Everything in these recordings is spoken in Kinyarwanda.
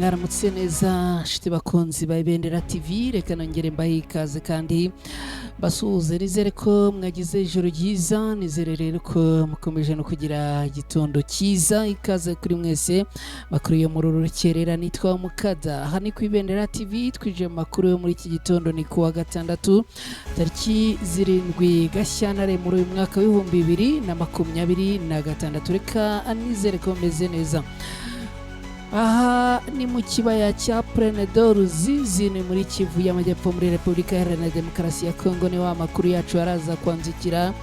mwaramutse neza shiti bakunzi ba Ibendera TV, reka nongere mbahe ikaze kandi basuhuze, nizere ko mwagize ijoro ryiza, nizere rero ko mukomeje no kugira igitondo cyiza. Ikaze kuri mwese makuru yo muri uru rukerera, nitwa Mukada. Aha ni ku Ibendera TV, twije mu makuru yo muri iki gitondo, ni kuwa gatandatu tariki 7 Gashyantare muri uyu mwaka w'ibihumbi 2026. Reka nizere ko meze neza. Aha ni mu kibaya cya Plaine d'Ruzizi, ni muri Kivu y'Amajyepfo muri Repubulika Iharanira Demokarasi ya Kongo. Ni wa makuru yacu araza kwanzikira.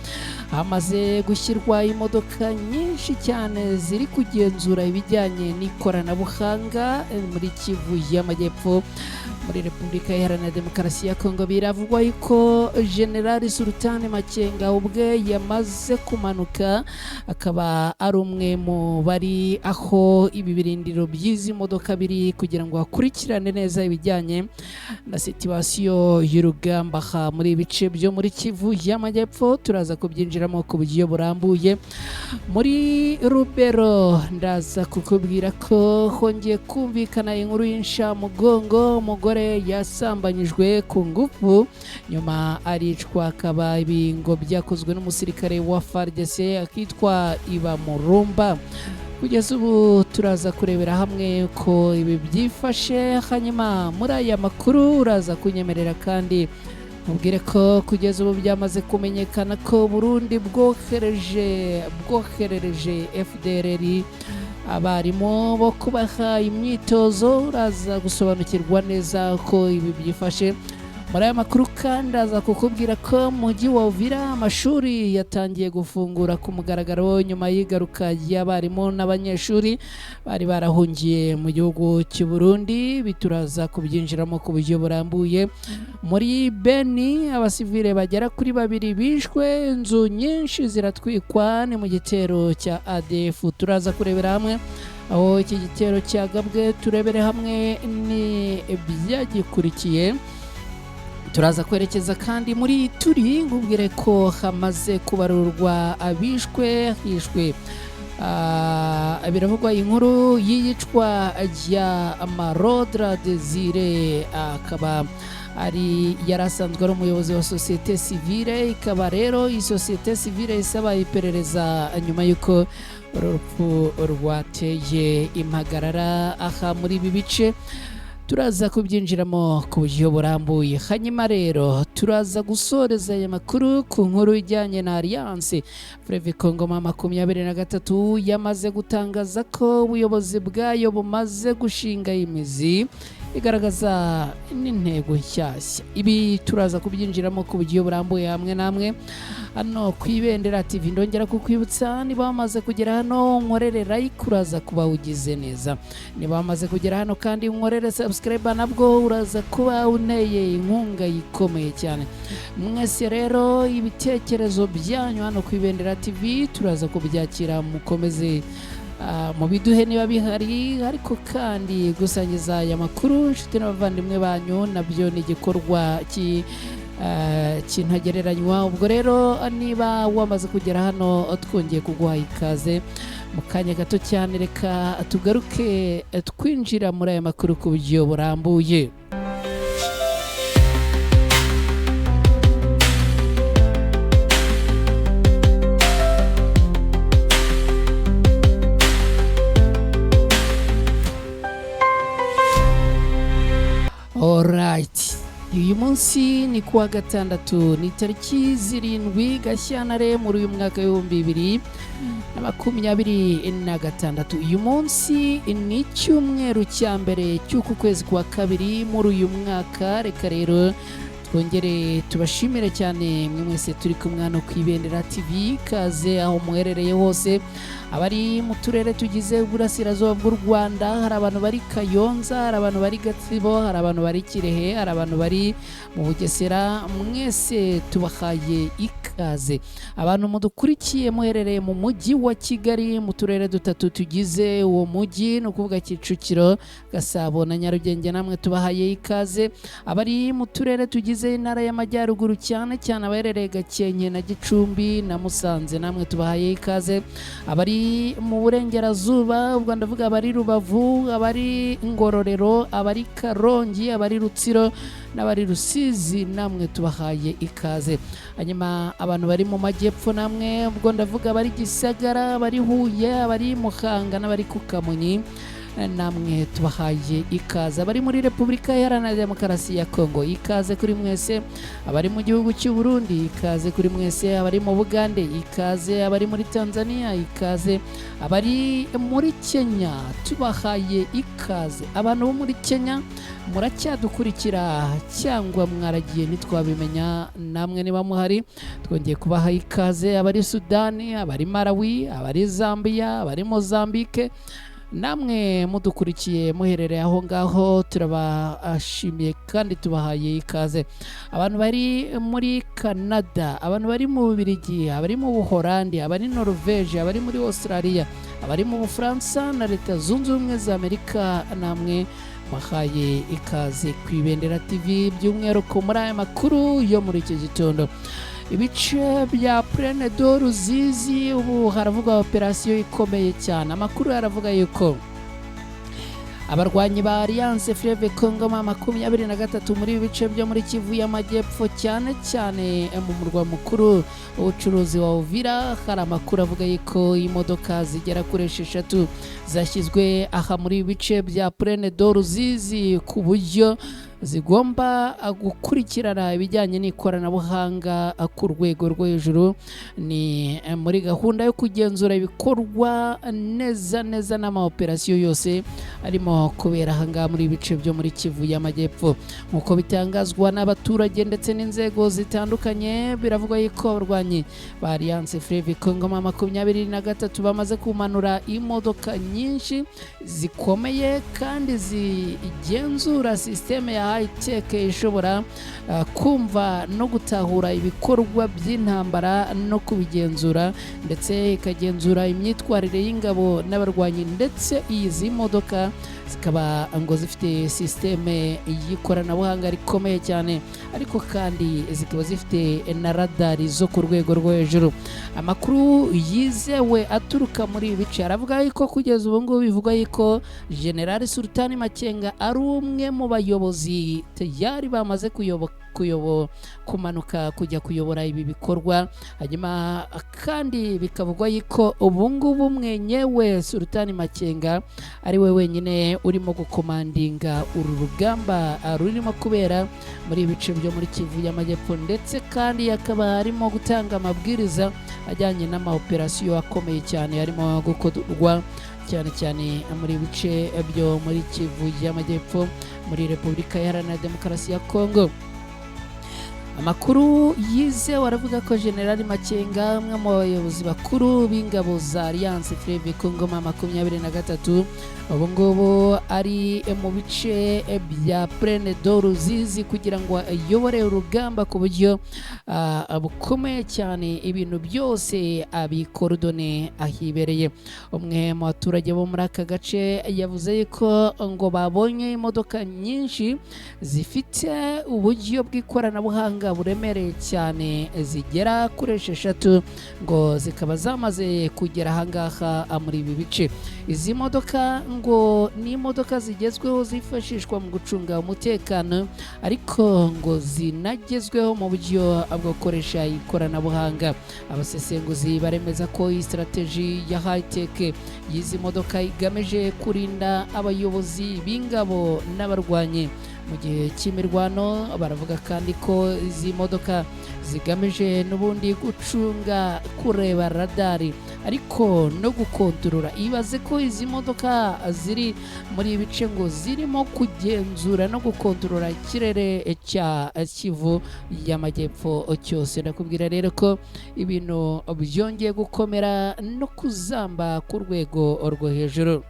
Hamaze gushyirwa imodoka nyinshi cyane ziri kugenzura ibijyanye n'ikoranabuhanga muri Kivu y'Amajyepfo muri Repubulika Iharanira Demokarasi ya Kongo. Biravugwa yuko General Sultan Makenga ubwe yamaze kumanuka, akaba ari umwe mu bari aho ibi birindiro by'izi modoka biri kugira ngo akurikirane neza ibijyanye na situasiyo y'urugamba muri ibice byo muri Kivu y'Amajyepfo. Turaza kubyinjiramo ku buryo burambuye. Muri Rubero ndaza kukubwira ko hongeye kumvikana inkuru y'inshamugongo, umugore yasambanyijwe ku ngufu nyuma aricwa. Akaba ibingo byakozwe n'umusirikare wa FARDC akitwa Ibamurumba. Kugeza ubu turaza kurebera hamwe ko ibi byifashe, hanyuma muri aya makuru uraza kunyemerera kandi mubwire ko kugeza ubu byamaze kumenyekana ko Burundi bwoherereje FDLR abarimu bo kubaha imyitozo. Uraza gusobanukirwa neza ko ibi byifashe muri aya makuru, kandi aza kukubwira ko mu mujyi wa Uvira amashuri yatangiye gufungura ku mugaragaro nyuma y'igaruka y'abarimu n'abanyeshuri bari barahungiye mu gihugu cy'u Burundi. Bituraza kubyinjiramo ku buryo burambuye. Muri Beni abasivile bagera kuri 2 bishwe, inzu nyinshi ziratwikwa, ni mu gitero cya ADF. Turaza kurebera hamwe aho iki gitero cyagabwe, turebere hamwe ni byagikurikiye. Turaza kwerekeza kandi muri Turi, ngubwire ko hamaze kubarurwa hishwe biravugwa inkuru y'iyicwa rya Marodra Desire, akaba ari yarasanzwe ari umuyobozi wa societe civile. Ikaba rero iyi societe civile isaba iperereza nyuma y'uko urupfu rwateye impagarara aha muri ibi bice. Turaza kubyinjiramo ku buryo burambuye. Hanyuma rero turaza gusoreza aya makuru ku nkuru ijyanye na Alliance Fleuve Congo 23 yamaze gutangaza ko ubuyobozi bwayo bumaze gushinga imizi igaragaza n'intego nshyashya. Ibi turaza kubyinjiramo ku buryo burambuye hamwe namwe hano ku Ibendera TV. Ndongera kukwibutsa, niba wamaze kugera hano nkorere like, uraza kuba ugize neza. Niba wamaze kugera hano kandi nkorere subscribe, nabwo uraza kuba uneye inkunga ikomeye cyane. Mwese rero ibitekerezo byanyu hano ku Ibendera TV turaza kubyakira, mukomeze mu biduhe niba bihari, ariko kandi gusangiza aya makuru inshuti n'abavandimwe banyu nabyo ni igikorwa kintagereranywa. Ubwo rero niba wamaze kugera hano twongeye kuguha ikaze mu kanya gato cyane. Reka tugaruke twinjira muri aya makuru ku buryo burambuye. Alright, uyu munsi ni kuwa gatandatu, ni tariki 7 Gashyantare muri uyu mwaka w'ibihumbi 2026. Uyu munsi ni icyumweru cya mbere cy'uku kwezi kwa kabiri muri uyu mwaka. Reka rero twongere tubashimire cyane mwe mwese turi kumwe hano ku Ibendera TV. Kaze aho muherereye hose, abari mu turere tugize uburasirazuba bw'u Rwanda. Hari abantu bari Kayonza, hari abantu bari Gatsibo, hari abantu bari Kirehe, hari abantu bari mu Bugesera. Mwese tubahaye ikaze. Abantu mudukurikiye muherereye mu mujyi wa Kigali, mu turere 3 tugize uwo mujyi, no kuvuga Kicukiro, Gasabo na Nyarugenge, namwe tubahaye ikaze. Abari mu turere tugize bagize intara y'amajyaruguru cyane cyane abaherereye Gakenke na Gicumbi na Musanze, namwe tubahaye ikaze. Abari mu burengerazuba, ubwo ndavuga abari Rubavu, abari Ngororero, abari Karongi, abari Rutsiro n'abari Rusizi, namwe tubahaye ikaze. Hanyuma abantu bari mu majyepfo, namwe ubwo ndavuga abari Gisagara, abari Huye, abari Muhanga n'abari ku Kamonyi, namwe tubahaye ikaze. Abari muri Repubulika Iharanira Demokarasi ya Kongo, ikaze kuri mwese. Abari mu gihugu cy'u Burundi, ikaze kuri mwese. Abari mu Bugande, ikaze. Abari muri Tanzania, ikaze. Abari muri Kenya, tubahaye ikaze. Abantu bo muri Kenya muracyadukurikira cyangwa mwaragiye ntitwabimenya, namwe niba muhari twongeye kubaha ikaze. Abari Sudani, abari Malawi, abari Zambia, abari Mozambique, namwe mudukurikiye muherereye aho ngaho, turabashimiye kandi tubahaye ikaze. Abantu bari muri Canada, abantu bari mu Bubiligi, abari mu Buholandi, abari Norvege, abari muri Australia, abari mu Bufaransa na Leta Zunze Ubumwe za Amerika, namwe bahaye ikaze ku Ibendera TV, by'umwihariko muri aya makuru yo muri iki gitondo. Ibice bya Plaine de Ruzizi, ubu haravuga operasiyo ikomeye cyane. Amakuru aravuga yuko abarwanyi ba Alliance Fleuve Congo ma 23 muri bice byo muri Kivu y'Amajyepfo, cyane cyane mu murwa mukuru ubucuruzi wa Uvira, hari amakuru avuga yuko imodoka zigera kuri 6 zashyizwe aha muri bice bya Plaine de Ruzizi ku buryo zigomba gukurikirana ibijyanye n'ikoranabuhanga ku rwego rwo hejuru. Ni muri gahunda yo kugenzura ibikorwa neza n'amaoperasiyo yose arimo kubera ahangaha muri bice byo muri Kivu y'Amajyepfo. Nk'uko bitangazwa n'abaturage ndetse n'inzego zitandukanye, biravuga yuko abarwanyi ba Alliance Fleuve Congo ma 23 bamaze kumanura imodoka nyinshi zikomeye kandi zigenzura systeme ya high-tech ishobora kumva no gutahura ibikorwa by'intambara no kubigenzura, ndetse ikagenzura imyitwarire y'ingabo n'abarwanyi, ndetse izi modoka zikaba ngo zifite systeme y'ikoranabuhanga rikomeye cyane, ariko kandi zikaba zifite na radari zo ku rwego rwo hejuru. Amakuru yizewe aturuka muri ibi bice aravuga yuko kugeza ubu ngubu bivugwa yuko General Sultani Makenga ari umwe mu bayobozi tayari bamaze kumanuka kujya kuyobora ibi bikorwa. Hanyuma kandi bikavugwa yuko ubu ngubu mwenyewe Sultani Makenga ari we wenyine urimo gukomandinga uru rugamba rurimo kubera muri ibice byo muri Kivu y'Amajyepfo, ndetse kandi akaba arimo gutanga amabwiriza ajyanye n'amaoperasiyo akomeye cyane arimo gukorwa cyane cyane muri bice byo muri Kivu y'Amajyepfo muri Repubulika Iharanira Demokarasi ya Kongo. Amakuru yizewe aravuga ko General Makenga, umwe mu bayobozi bakuru b'ingabo za Alliance Fleuve Congo ma 23, ubu ngubu ari mu bice bya Plaine de Ruzizi kugira ngo ayobore urugamba ku buryo bukomeye cyane, ibintu byose abikorodone ahibereye. Umwe mu baturage bo muri aka gace yavuze ko ngo babonye imodoka nyinshi zifite uburyo bw'ikoranabuhanga buremereye cyane zigera kuri 6, ngo zikaba zamaze kugera ahangaha muri ibi bice. Izi modoka ngo ni imodoka zigezweho zifashishwa mu gucunga umutekano, ariko ngo zinagezweho mu buryo bwo gukoresha ikoranabuhanga. Abasesenguzi baremeza ko iyi strategy ya high-tech y'izi modoka igamije kurinda abayobozi b'ingabo n'abarwanyi mu gihe cy'imirwano. Baravuga kandi ko izi modoka zigamije n'ubundi gucunga, kureba radari, ariko no gukontorora. Ibaze ko izi modoka ziri muri ibice ngo zirimo kugenzura no gukontorora ikirere cya Kivu y'Amajyepfo cyose. Ndakubwira rero ko ibintu byongeye gukomera no kuzamba ku rwego rwo hejuru.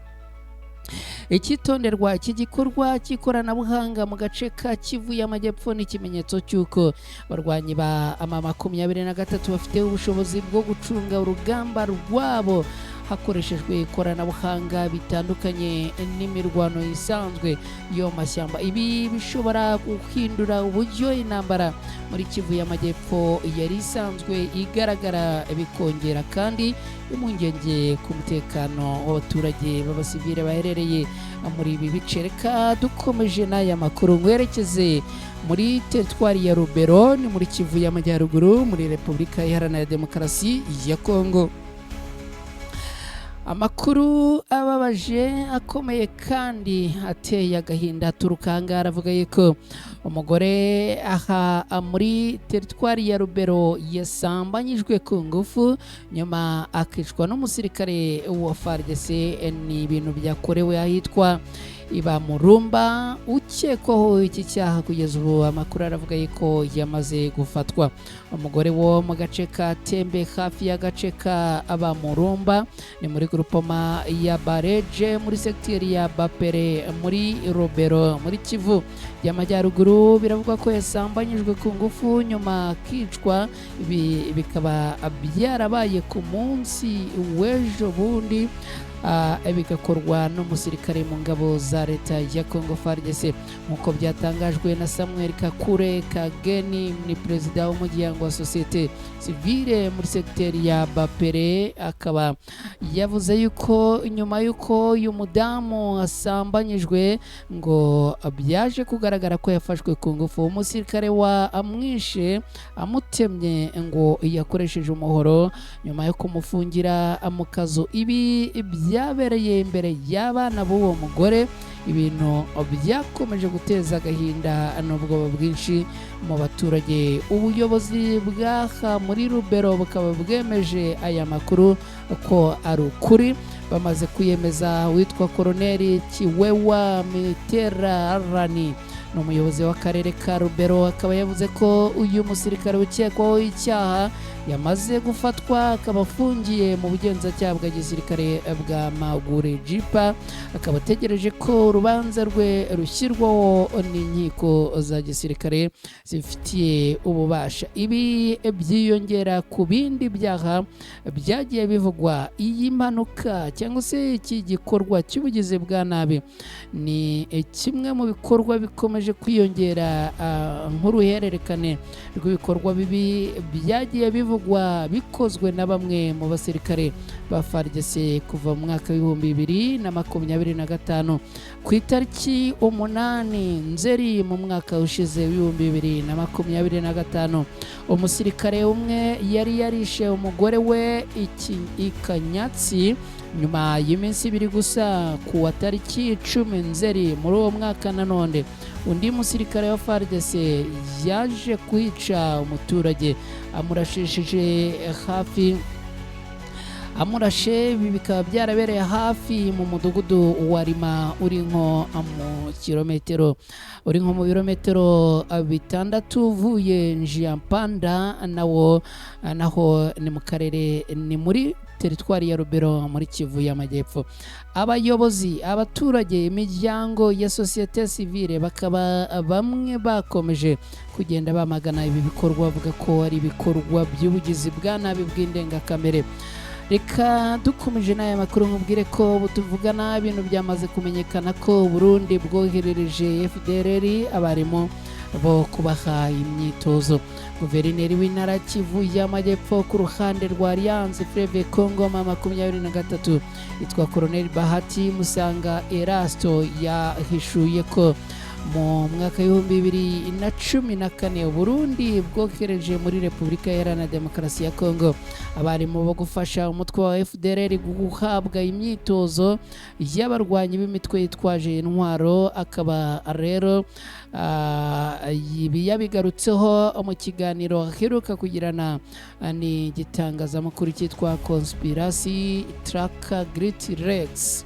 Ikitonderwa iki gikorwa cy'ikoranabuhanga mu gace ka Kivu y'Amajyepfo ni ikimenyetso cy'uko barwanyi ba ama 23 bafite ubushobozi bwo gucunga urugamba rwabo hakoreshejwe ikoranabuhanga bitandukanye n'imirwano isanzwe yo mashyamba. Ibi bishobora guhindura uburyo intambara muri Kivu y'Amajyepfo yari isanzwe igaragara, bikongera kandi impungenge ku mutekano w'abaturage b'abasivile baherereye muri ibi bice. Reka dukomeje n'aya makuru ngwerekeze muri teritwari ya Rubero, ni muri Kivu y'Amajyaruguru muri Repubulika Iharanira Demokarasi ya Kongo. Amakuru ababaje akomeye kandi ateye agahinda aturuka ahangaha, aravuga yuko umugore aha muri teritwari ya Rubero yasambanyijwe ku ngufu nyuma akicwa n'umusirikare wa FARDC. Ni ibintu byakorewe ahitwa Ibamurumba, ukekwaho iki cyaha. Kugeza ubu amakuru aravuga yuko yamaze gufatwa. Umugore wo mu gace ka Tembe hafi y'agace ka Abamurumba ni muri grupoma ya Bareje muri sekiteri ya Bapere muri Rubero muri Kivu y'Amajyaruguru. Biravuga ko yasambanyijwe ku ngufu nyuma akicwa. Ibi bikaba byarabaye ku munsi w'ejo bundi, bigakorwa n'umusirikare mu ngabo za leta ya Congo FARDC, nk'uko byatangajwe na Samuel Kakure Kageni, ni perezida w'umuryango wa sosiyete sivile muri sekiteri ya Bapere. Akaba yavuze yuko nyuma yuko uyu mudamu asambanyijwe ngo byaje kugaragara ko yafashwe ku ngufu. Umusirikare wa amwishe amutemye ngo yakoresheje umuhoro nyuma yo kumufungira mu kazu. Ibi byabereye imbere y'abana b'uwo mugore, ibintu byakomeje guteza agahinda n'ubwoba bwinshi mu baturage. Ubuyobozi bw'aha muri Rubero bukaba bwemeje aya makuru ko ari ukuri, bamaze kwiyemeza. Witwa Koloneli Kiwewa Miterarani ni umuyobozi w'akarere ka Rubero, akaba yavuze ko uyu musirikare ukekwaho icyaha yamaze gufatwa, akaba afungiye mu bugenzacyaha bwa gisirikare bwa Magure Jipa. Akaba ategereje ko urubanza rwe rushyirwaho n'inkiko za gisirikare zifitiye ububasha. Ibi byiyongera ku bindi byaha byagiye bivugwa. Iyi mpanuka cyangwa se iki gikorwa cy'ubugizi bwa nabi ni kimwe mu bikorwa bikomeje kwiyongera nk'uruhererekane rw'ibikorwa bibi byagiye bivugwa bikozwe na bamwe mu basirikare ba FARDC kuva mu mwaka w'ibihumbi 2025. Ku itariki 8 Nzeri mu mwaka ushize w'ibihumbi 2025, umusirikare umwe yari yarishe umugore we Ikanyatsi nyuma y'iminsi 2 gusa. Ku wa tariki 10 Nzeri muri uwo mwaka nanone undi musirikare wa FARDC yaje kwica umuturage amurashe. Ibi bikaba byarabereye hafi mu mudugudu wa Rima uri nko mu birometero 6 uvuye Njiampanda, naho ni mu karere, ni muri teritwari ya Rubero muri Kivu y'Amajyepfo. Abayobozi, abaturage, imiryango ya sosiyete sivile bakaba bamwe bakomeje kugenda bamagana ibi bikorwa, bavuga ko ari ibikorwa by'ubugizi bwa nabi bw'indengakamere. Reka dukomeje n'aya makuru nkubwire ko tuvugana ibintu byamaze kumenyekana ko Burundi bwoherereje FDLR abarimu bo kubaha imyitozo. Guverineri w'intara Kivu y'Amajyepfo ku ruhande rwa Alliance Fleuve Congo 23 yitwa Colonel Bahati Musanga Erasto yahishuye ko mu mwaka w'ibihumbi 2014 Burundi bwohereje muri Repubulika Iharanira Demokarasi ya Kongo abarimu bo gufasha umutwe wa FDLR guhabwa imyitozo y'abarwanyi b'imitwe yitwaje intwaro. Akaba rero yabigarutseho mu kiganiro aheruka kugirana ni gitangazamakuru cyitwa Conspiracy Tracker Great Rex.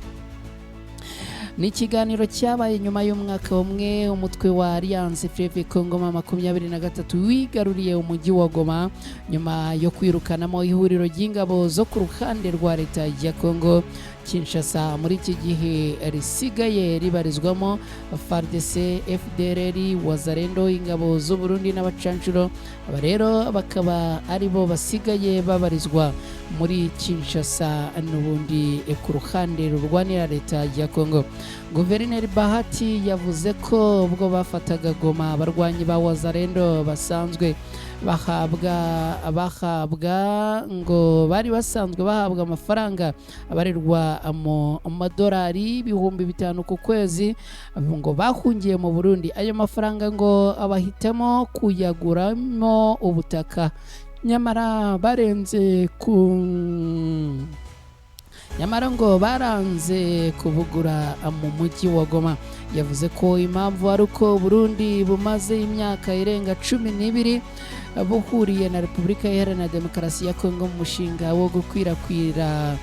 Ni ikiganiro cyabaye nyuma y'umwaka umwe umutwe wa Alliance Fleuve Congo 23 wigaruriye umujyi wa Goma nyuma yo kwirukanamo ihuriro ry'ingabo zo ku ruhande rwa leta ya Congo Kinshasa. Muri iki gihe risigaye ribarizwamo FARDC, FDLR, Wazalendo, ingabo z'u Burundi n'abacancuro. Aba rero bakaba ari bo basigaye babarizwa muri Kinshasa n'ubundi ku ruhande rurwanira leta ya Kongo. Guverineri Bahati yavuze ko ubwo bafataga Goma abarwanyi ba Wazalendo basanzwe bahabwa ngo bari basanzwe bahabwa amafaranga abarirwa mu madolari 5,000 ku kwezi, ngo bahungiye mu Burundi. Ayo mafaranga ngo abahitamo kuyaguramo ubutaka, nyamara ngo baranze kubugura mu mujyi wa Goma. Yavuze ko impamvu ari uko Burundi bumaze imyaka irenga 12 buhuriye na Repubulika Iharanira Demokarasi ya Kongo mu mushinga wo gukwirakwiza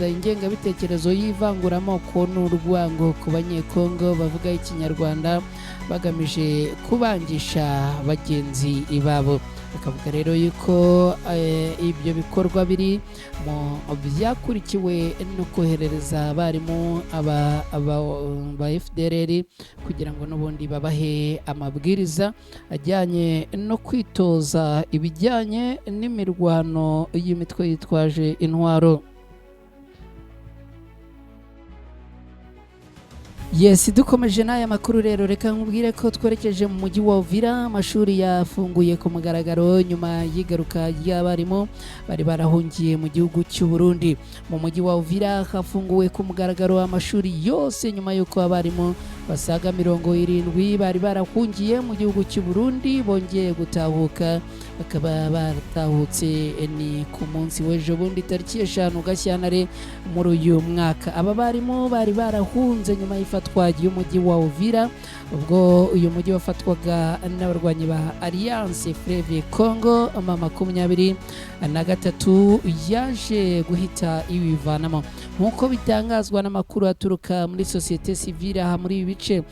ingengabitekerezo y'ivanguramoko n'urwango ku banyekongo bavuga ikinyarwanda bagamije kubangisha bagenzi babo. Bakavuga rero yuko ibyo bikorwa biri mu byakurikiwe no koherereza abarimu ba FDLR kugira ngo n'ubundi babahe amabwiriza ajyanye no kwitoza ibijyanye n'imirwano y'imitwe yitwaje intwaro. Yes, dukomeje n'aya makuru rero, reka nkubwire ko twerekeje mu mujyi wa Uvira. Amashuri yafunguye ku mugaragaro nyuma y'igaruka ry'abarimu bari barahungiye mu gihugu cy'u Burundi. Mu mujyi wa Uvira hafunguwe ku mugaragaro amashuri yose nyuma y'uko abarimu basaga 70 bari barahungiye mu gihugu cy'u Burundi bongeye gutahuka. Bakaba baratahutse ni ku munsi w'ejo bundi tariki 5 Gashyantare muri uyu mwaka. Aba barimu bari barahunze nyuma y'ifatwa y'umujyi wa Uvira, ubwo uyu mujyi wafatwaga n'abarwanyi ba Alliance Fleuve Congo M23 yaje guhita ibivanamo. Nk'uko bitangazwa n'amakuru aturuka muri societe civile aha muri ibi bice,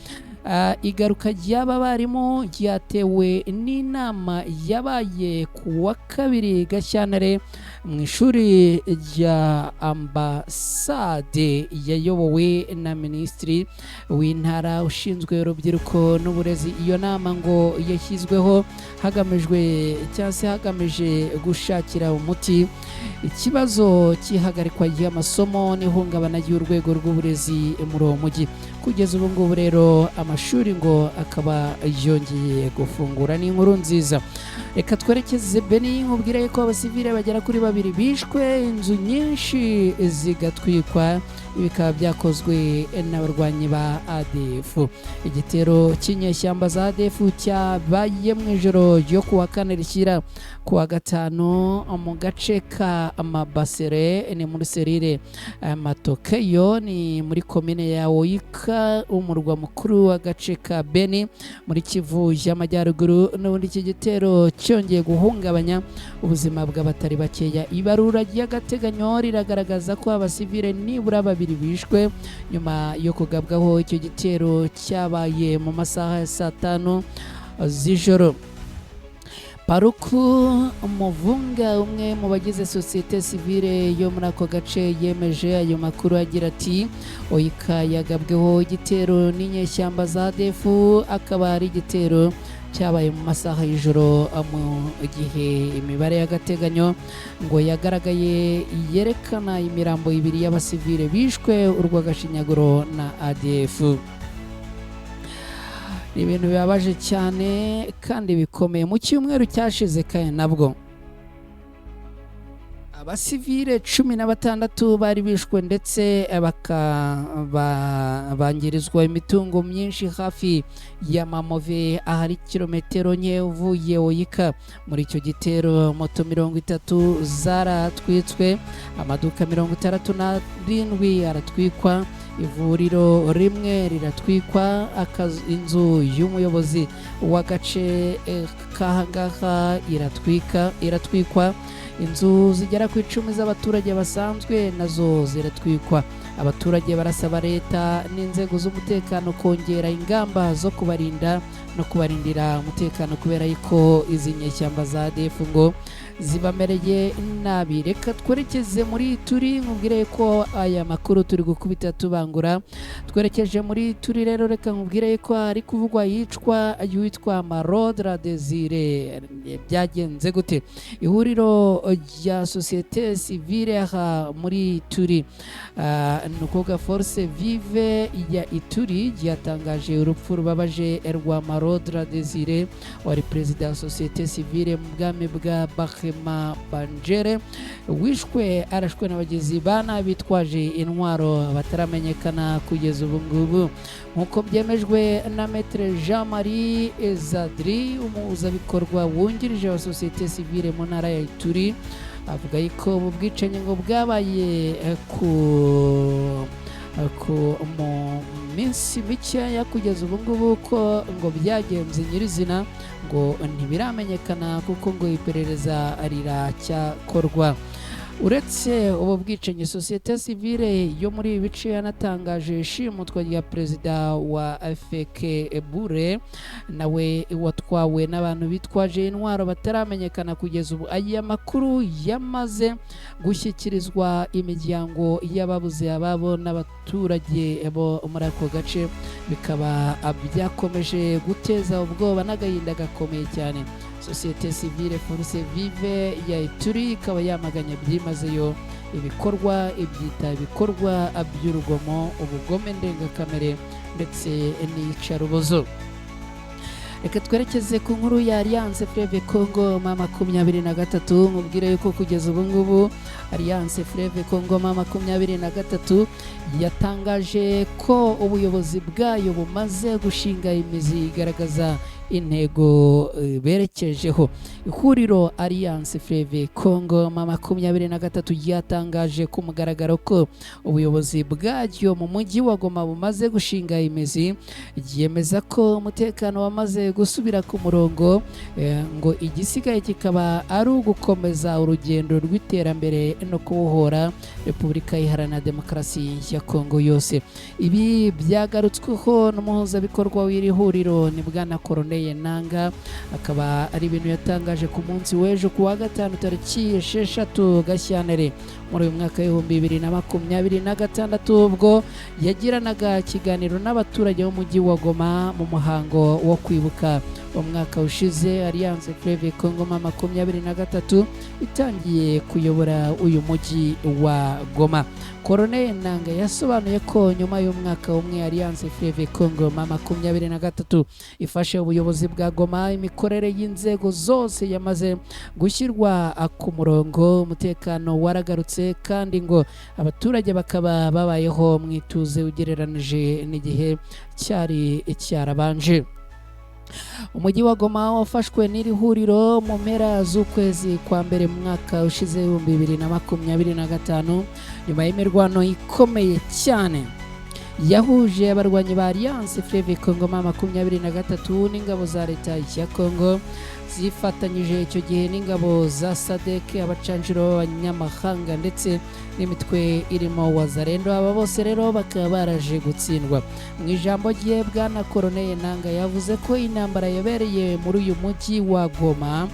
igaruka ry'aba barimu ryatewe n'inama yabaye ku wa 2 Gashyantare mu ishuri rya ambasade yayobowe na Minisitiri w'Intara ushinzwe urubyiruko n'uburezi. Iyo nama ngo yashyizweho hagamije gushakira umuti ikibazo cy'ihagarikwa ry'amasomo n'ihungabana ry'urwego rw'uburezi muri uwo mujyi. Kugeza ubu ngubu rero amashuri ngo akaba yongeye gufungura. Ni inkuru nziza. Reka twerekeze Beni, nkubwire ko abasivile bagera kuri 2 bishwe, inzu nyinshi zigatwikwa. Bikaba byakozwe n'abarwanyi ba ADF. Igitero cy'inyeshyamba za ADF cyabaye mu ijoro ryo kuwa 4 rishyira kuwa 5 mu gace ka Amabasere, ni muri serire Matokeyo, ni muri komine ya Oika, umurwa mukuru w'agace ka Beni muri Kivu y'Amajyaruguru. N'ubundi iki gitero cyongeye guhungabanya ubuzima bw'abatari bakeya. Ibarura ry'agateganyo riragaragaza ko abasivile nibura 2 bishwe nyuma yo kugabwaho icyo gitero cyabaye mu masaha ya saa 5 z'ijoro. Paruku Muvunga, umwe mu bagize societe civile yo muri ako gace, yemeje ayo makuru agira ati Oika yagabweho igitero n'inyeshyamba za ADF, akaba ari igitero cyabaye mu masaha y'ijoro, mu gihe imibare y'agateganyo ngo yagaragaye yerekana imirambo 2 y'abasivile bishwe urw'agashinyaguro na ADF. Ibintu bibabaje cyane kandi bikomeye. Mu cyumweru cyashize kandi nabwo abasivile 16 bari bishwe ndetse bangirizwa imitungo myinshi hafi ya Mamove, ahari kilometero nke uvuye Oika. Muri icyo gitero moto 30 zaratwitswe, amaduka 67 aratwikwa, ivuriro rimwe riratwikwa, inzu y'umuyobozi w'agace kahangaha iratwikwa, inzu zigera ku 10 z'abaturage basanzwe nazo ziratwikwa. abaturage barasaba leta n'inzego z'umutekano kongera ingamba zo kubarinda no kubarindira umutekano kubera yuko izi nyeshyamba za ADF ngo zibamereye nabi. Reka twerekeze muri Turi, nkubwire ko aya makuru turi gukubita tubangura. Twerekeje muri Turi rero, reka nkubwire ko ari kuvugwa yitwa Marodra Desire. Byagenze gute? Ihuriro rya societe civile aha muri Turi, nukuvuga Force Vive ya Ituri, ryatangaje urupfu rubabaje rwa Marodra Desire, wari perezida wa societe civile mu bwami bwa Bahema Banjere, wishwe arashwe n'abagizi bana bitwaje intwaro bataramenyekana kugeza ubu ngubu, nk'uko byemejwe na Maître Jean-Marie Zadri, umuhuzabikorwa wungirije wa societe civile mu ntara ya Ituri. Avuga yuko mu bwicanyi ngo bwabaye mu minsi mikeya kugeza ubu ngubu, ko ngo byagenze nyirizina ngo ntibiramenyekana kuko ngo iperereza riracyakorwa. Uretse ubu bwicanyi, societe civile yo muri ibi bice yanatangaje ishimutwa rya perezida wa FK Bure, nawe watwawe n'abantu bitwaje intwaro bataramenyekana kugeza ubu. Aya makuru yamaze gushyikirizwa imiryango y'ababuze ababo n'abaturage bo muri ako gace, bikaba byakomeje guteza ubwoba n'agahinda gakomeye cyane. Societe civile Force Vive ya Ituri ikaba yamaganye byimazeyo ibikorwa by'urugomo, ubugome ndengakamere ndetse n'iyicarubozo. Reka twerekeze ku nkuru ya Alliance Fleuve Congo mama 23. Mubwire yuko kugeza ubu ngubu Alliance Fleuve Congo mama 23 yatangaje ko ubuyobozi bwayo bumaze gushinga imizi igaragaza intego berekejeho. Ihuriro Alliance Fleuve Congo mama 23 ryatangaje ku mugaragaro ko ubuyobozi bwacyo mu mujyi wa Goma bumaze gushinga imizi, ryemeza ko umutekano wamaze gusubira ku murongo, ngo igisigaye kikaba ari ugukomeza urugendo rw'iterambere no kubohora Repubulika Iharanira Demokarasi ya Kongo yose. Ibi byagarutsweho n'umuhuzabikorwa w'iri huriro ni Bwana Corneille Nanga, akaba ari ibintu yatangaje ku munsi w'ejo ku wa gatanu tariki 6 Gashyantare muri uyu mwaka w'2026, ubwo yagiranaga ikiganiro n'abaturage b'umujyi wa Goma mu muhango wo kwibuka umwaka ushize Alliance Fleuve Congo mama 23 itangiye kuyobora uyu mujyi wa Goma. Corneille Nanga yasobanuye ko nyuma y'umwaka umwe Alliance Fleuve Congo mama 23 ifashe ubuyobozi bwa Goma, imikorere y'inzego zose yamaze gushyirwa ku murongo, umutekano waragarutse kandi ngo abaturage bakaba babayeho mwituze ugereranije n'igihe cyari cyarabanje. Umujyi wa Goma wafashwe n'iri huriro mu mpera z'ukwezi kwa mbere mu mwaka ushize 2025 nyuma y'imirwano ikomeye cyane yahuje abarwanyi ba Alliance Fleuve Congo mama 23 n'ingabo za leta ya Congo zifatanyije icyo gihe n'ingabo za SADC, abacanjiro b'abanyamahanga ndetse n'imitwe irimo Wazalendo. Aba bose rero bakaba baraje gutsindwa. Mu ijambo rye Bwana Corneille Nanga yavuze ko intambara yabereye muri uyu mujyi wa Goma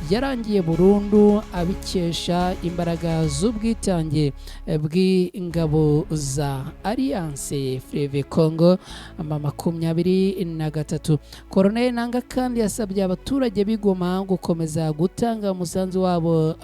yarangiye burundu abikesha imbaraga z'ubwitange bw'ingabo za Alliance Fleuve Congo mama 23. Corneille Nanga kandi yasabye abaturage b'Igoma gukomeza gutanga umusanzu wabo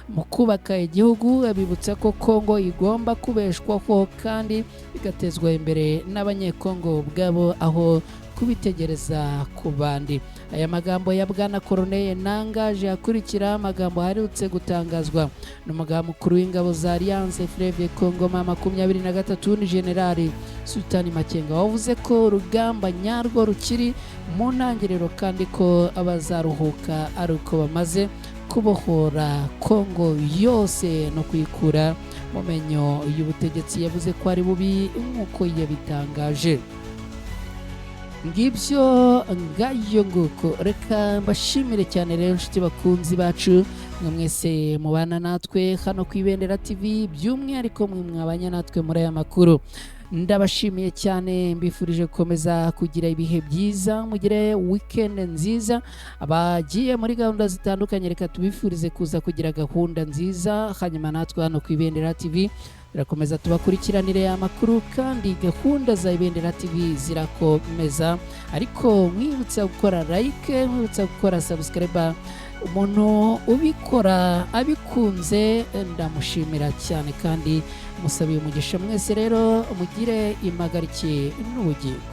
mu kubaka igihugu, abibutsa ko Congo igomba kubeshwaho kandi igatezwa imbere n'abanyekongo ubwabo aho kubitegereza ku bandi. Aya magambo ya Bwana Corneille Nanga aje akurikira amagambo aherutse gutangazwa n'umugaba mukuru w'ingabo za Alliance Fleuve Congo mama 23 ni General Sultani Makenga, wavuze ko urugamba nyarwo rukiri mu ntangiriro kandi ko abazaruhuka ari uko bamaze kubohora Kongo yose no kwikura mu menyo y'ubutegetsi yavuze ko ari bubi nk'uko yabitangaje. ngibyo ngayo nguko reka mbashimire cyane rero inshuti bakunzi bacu mwe mwese mubana natwe hano ku Ibendera TV by'umwihariko mwe mwabanya natwe muri aya makuru ndabashimiye cyane mbifurije gukomeza kugira ibihe byiza mugire weekend nziza abagiye muri gahunda zitandukanye reka tubifurize kuza kugira gahunda nziza hanyuma natwe hano ku Ibendera TV turakomeza tubakurikiranire amakuru kandi gahunda za Ibendera TV zirakomeza ariko mwibutsa gukora like mwibutsa gukora subscribe umuntu ubikora abikunze ndamushimira cyane kandi musabiye umugisha mwese rero mugire impagarike n'ubugingo